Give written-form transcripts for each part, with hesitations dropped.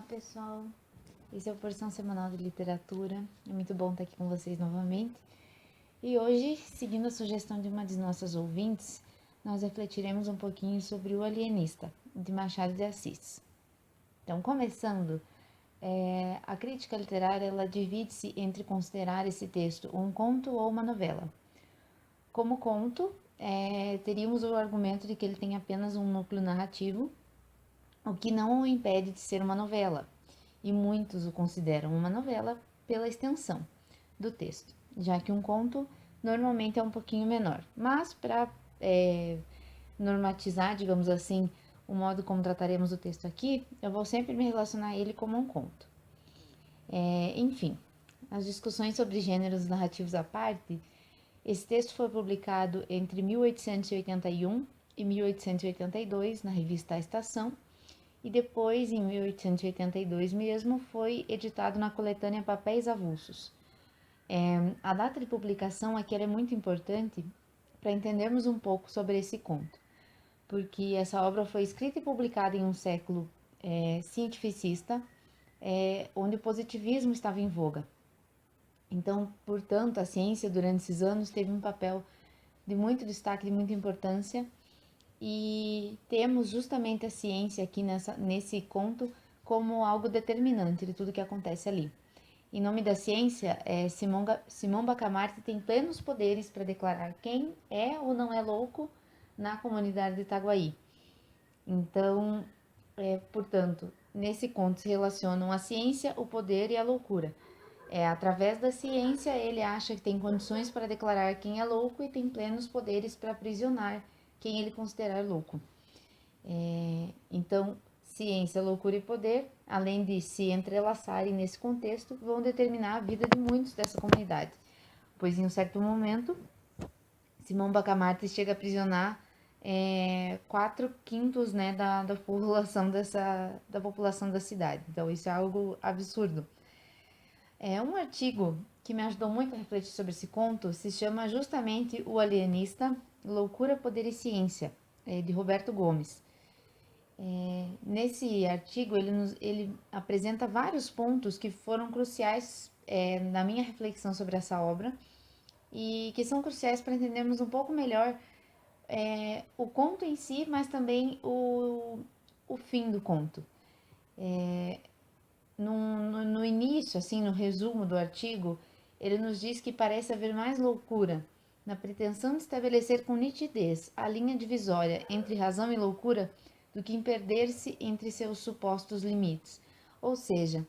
Olá pessoal, esse é o Porção Semanal de Literatura, é muito bom estar aqui com vocês novamente. E hoje, seguindo a sugestão de uma de nossas ouvintes, nós refletiremos um pouquinho sobre O Alienista, de Machado de Assis. Então, começando, a crítica literária ela divide-se entre considerar esse texto um conto ou uma novela. Como conto, teríamos o argumento de que ele tem apenas um núcleo narrativo, o que não o impede de ser uma novela, e muitos o consideram uma novela pela extensão do texto, já que um conto normalmente é um pouquinho menor. Mas para normatizar, digamos assim, o modo como trataremos o texto aqui, eu vou sempre me relacionar a ele como um conto. Enfim, as discussões sobre gêneros narrativos à parte, esse texto foi publicado entre 1881 e 1882 na revista A Estação, e depois, em 1882 mesmo, foi editado na coletânea Papéis Avulsos. A data de publicação aqui é muito importante para entendermos um pouco sobre esse conto, porque essa obra foi escrita e publicada em um século cientificista, onde o positivismo estava em voga. Então, portanto, a ciência durante esses anos teve um papel de muito destaque, de muita importância, e temos justamente a ciência aqui nesse conto como algo determinante de tudo que acontece ali. Em nome da ciência, Simão Bacamarte tem plenos poderes para declarar quem é ou não é louco na comunidade de Itaguaí. Então, portanto, nesse conto se relacionam a ciência, o poder e a loucura. Através da ciência, ele acha que tem condições para declarar quem é louco e tem plenos poderes para aprisionar quem ele considerar louco. Então, ciência, loucura e poder, além de se entrelaçarem nesse contexto, vão determinar a vida de muitos dessa comunidade, pois em um certo momento, Simão Bacamarte chega a aprisionar 4/5, né, da população da população da cidade. Então, isso é algo absurdo. Um artigo que me ajudou muito a refletir sobre esse conto se chama justamente O Alienista, Loucura, Poder e Ciência, de Roberto Gomes. Nesse artigo, ele apresenta vários pontos que foram cruciais na minha reflexão sobre essa obra e que são cruciais para entendermos um pouco melhor o conto em si, mas também o fim do conto. No início, assim, no resumo do artigo, ele nos diz que parece haver mais loucura na pretensão de estabelecer com nitidez a linha divisória entre razão e loucura do que em perder-se entre seus supostos limites. Ou seja,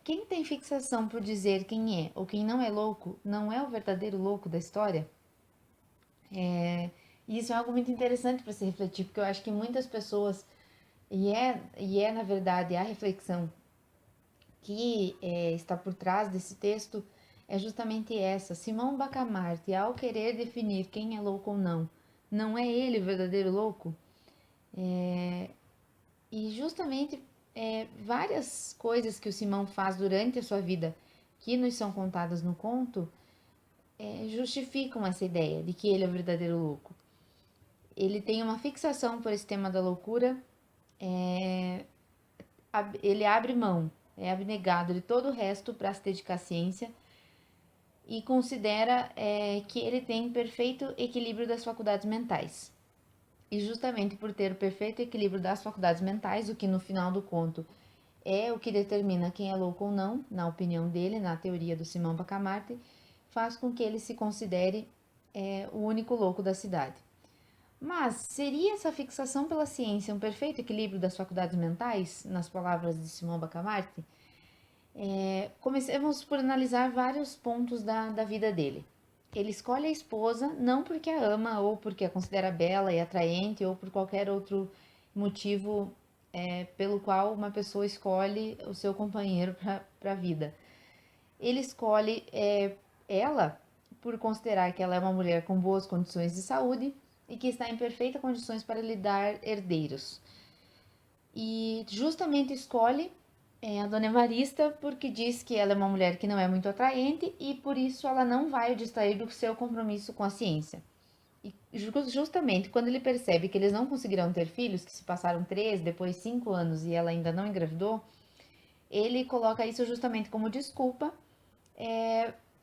quem tem fixação por dizer quem é ou quem não é louco, não é o verdadeiro louco da história? E isso é algo muito interessante para se refletir, porque eu acho que muitas pessoas, na verdade a reflexão que está por trás desse texto é justamente essa. Simão Bacamarte, ao querer definir quem é louco ou não, não é ele o verdadeiro louco? E justamente várias coisas que o Simão faz durante a sua vida, que nos são contadas no conto, justificam essa ideia de que ele é o verdadeiro louco. Ele tem uma fixação por esse tema da loucura, ele abre mão, é abnegado de todo o resto para se dedicar à ciência e considera que ele tem perfeito equilíbrio das faculdades mentais. E justamente por ter o perfeito equilíbrio das faculdades mentais, o que no final do conto é o que determina quem é louco ou não, na opinião dele, na teoria do Simão Bacamarte, faz com que ele se considere o único louco da cidade. Mas seria essa fixação pela ciência um perfeito equilíbrio das faculdades mentais, nas palavras de Simão Bacamarte? Comecemos por analisar vários pontos da vida dele. Ele escolhe a esposa não porque a ama ou porque a considera bela e atraente ou por qualquer outro motivo pelo qual uma pessoa escolhe o seu companheiro para a vida. Ele escolhe ela por considerar que ela é uma mulher com boas condições de saúde e que está em perfeitas condições para lhe dar herdeiros. E justamente escolhe a Dona Evarista porque diz que ela é uma mulher que não é muito atraente e por isso ela não vai o distrair do seu compromisso com a ciência. justamente quando ele percebe que eles não conseguirão ter filhos, que se passaram 3, depois 5 anos e ela ainda não engravidou, ele coloca isso justamente como desculpa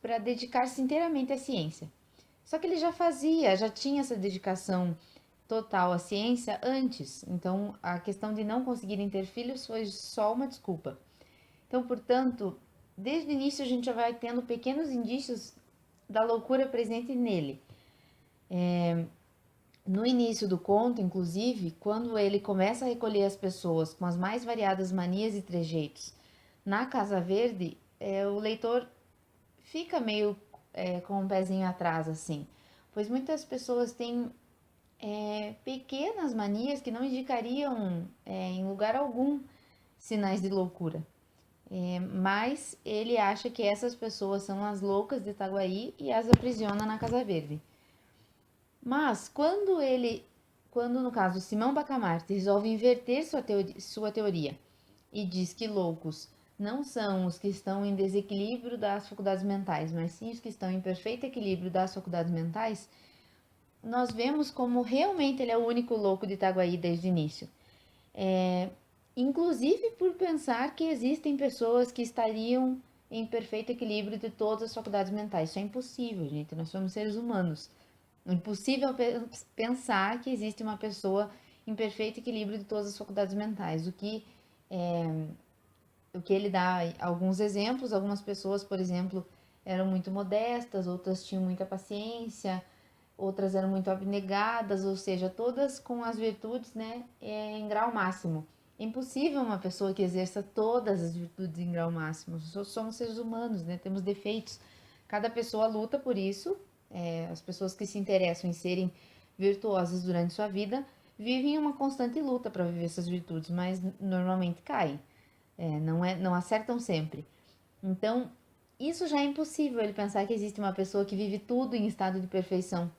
para dedicar-se inteiramente à ciência. Só que ele já tinha essa dedicação total à ciência antes, então a questão de não conseguirem ter filhos foi só uma desculpa. Então, portanto, desde o início a gente já vai tendo pequenos indícios da loucura presente nele. No início do conto, inclusive, quando ele começa a recolher as pessoas com as mais variadas manias e trejeitos na Casa Verde, o leitor fica meio com um pezinho atrás, assim, pois muitas pessoas têm pequenas manias que não indicariam em lugar algum sinais de loucura. Mas ele acha que essas pessoas são as loucas de Itaguaí e as aprisiona na Casa Verde. Mas quando no caso Simão Bacamarte resolve inverter sua teoria e diz que loucos não são os que estão em desequilíbrio das faculdades mentais, mas sim os que estão em perfeito equilíbrio das faculdades mentais, nós vemos como realmente ele é o único louco de Itaguaí desde o início. Inclusive por pensar que existem pessoas que estariam em perfeito equilíbrio de todas as faculdades mentais. Isso é impossível, gente. Nós somos seres humanos. É impossível pensar que existe uma pessoa em perfeito equilíbrio de todas as faculdades mentais. O que ele dá alguns exemplos, algumas pessoas, por exemplo, eram muito modestas, outras tinham muita paciência, outras eram muito abnegadas, ou seja, todas com as virtudes, né, em grau máximo. É impossível uma pessoa que exerça todas as virtudes em grau máximo. Somos seres humanos, né, temos defeitos. Cada pessoa luta por isso. As pessoas que se interessam em serem virtuosas durante sua vida vivem uma constante luta para viver essas virtudes, mas normalmente caem. Não acertam sempre. Então, isso já é impossível ele pensar que existe uma pessoa que vive tudo em estado de perfeição.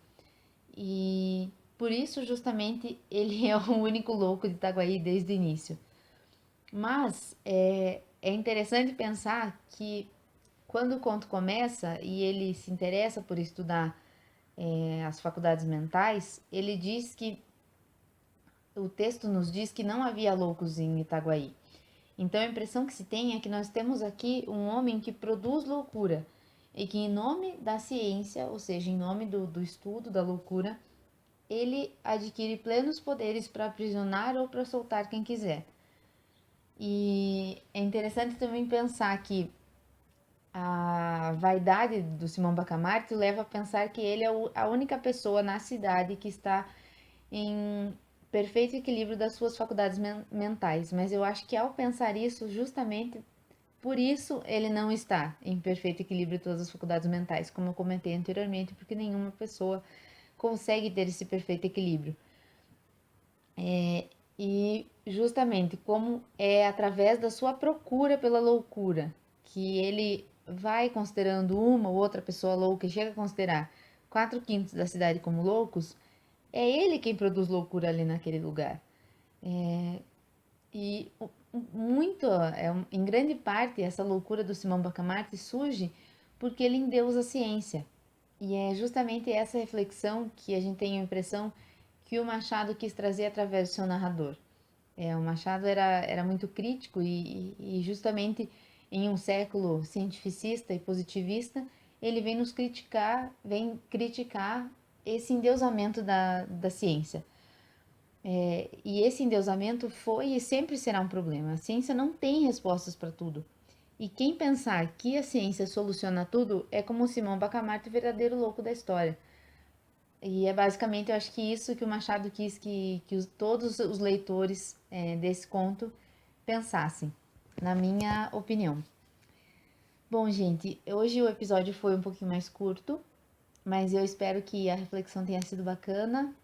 E por isso, justamente, ele é o único louco de Itaguaí desde o início. Mas é interessante pensar que quando o conto começa e ele se interessa por estudar as faculdades mentais, ele diz que o texto nos diz que não havia loucos em Itaguaí. Então a impressão que se tem é que nós temos aqui um homem que produz loucura e que, em nome da ciência, ou seja, em nome do estudo da loucura, ele adquire plenos poderes para aprisionar ou para soltar quem quiser. E é interessante também pensar que a vaidade do Simão Bacamarte leva a pensar que ele é a única pessoa na cidade que está em perfeito equilíbrio das suas faculdades mentais. Mas eu acho que ao pensar isso, justamente por isso ele não está em perfeito equilíbrio de todas as faculdades mentais, como eu comentei anteriormente, porque nenhuma pessoa consegue ter esse perfeito equilíbrio. E justamente como é através da sua procura pela loucura que ele vai considerando uma ou outra pessoa louca e chega a considerar 4/5 da cidade como loucos, é ele quem produz loucura ali naquele lugar. E muito, em grande parte, essa loucura do Simão Bacamarte surge porque ele endeusa a ciência. E é justamente essa reflexão que a gente tem a impressão que o Machado quis trazer através do seu narrador. O Machado era muito crítico e justamente em um século cientificista e positivista, ele vem criticar esse endeusamento da ciência. E esse endeusamento foi e sempre será um problema. A ciência não tem respostas para tudo. E quem pensar que a ciência soluciona tudo é como o Simão Bacamarte, o verdadeiro louco da história. E é basicamente, eu acho que isso que o Machado quis que todos os leitores desse conto pensassem, na minha opinião. Bom, gente, hoje o episódio foi um pouquinho mais curto, mas eu espero que a reflexão tenha sido bacana.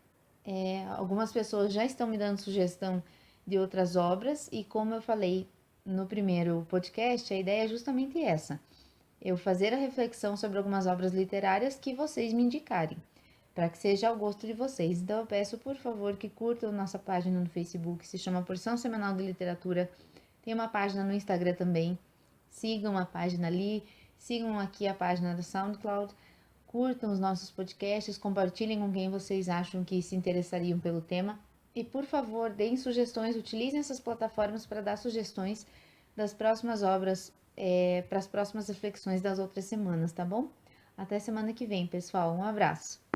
Algumas pessoas já estão me dando sugestão de outras obras, e como eu falei no primeiro podcast, a ideia é justamente essa: eu fazer a reflexão sobre algumas obras literárias que vocês me indicarem, para que seja ao gosto de vocês. Então eu peço, por favor, que curtam nossa página no Facebook, se chama Porção Semanal de Literatura. Tem uma página no Instagram também. Sigam a página ali, sigam aqui a página do SoundCloud. curtam os nossos podcasts, compartilhem com quem vocês acham que se interessariam pelo tema. E, por favor, deem sugestões, utilizem essas plataformas para dar sugestões das próximas obras, para as próximas reflexões das outras semanas, tá bom? Até semana que vem, pessoal. Um abraço.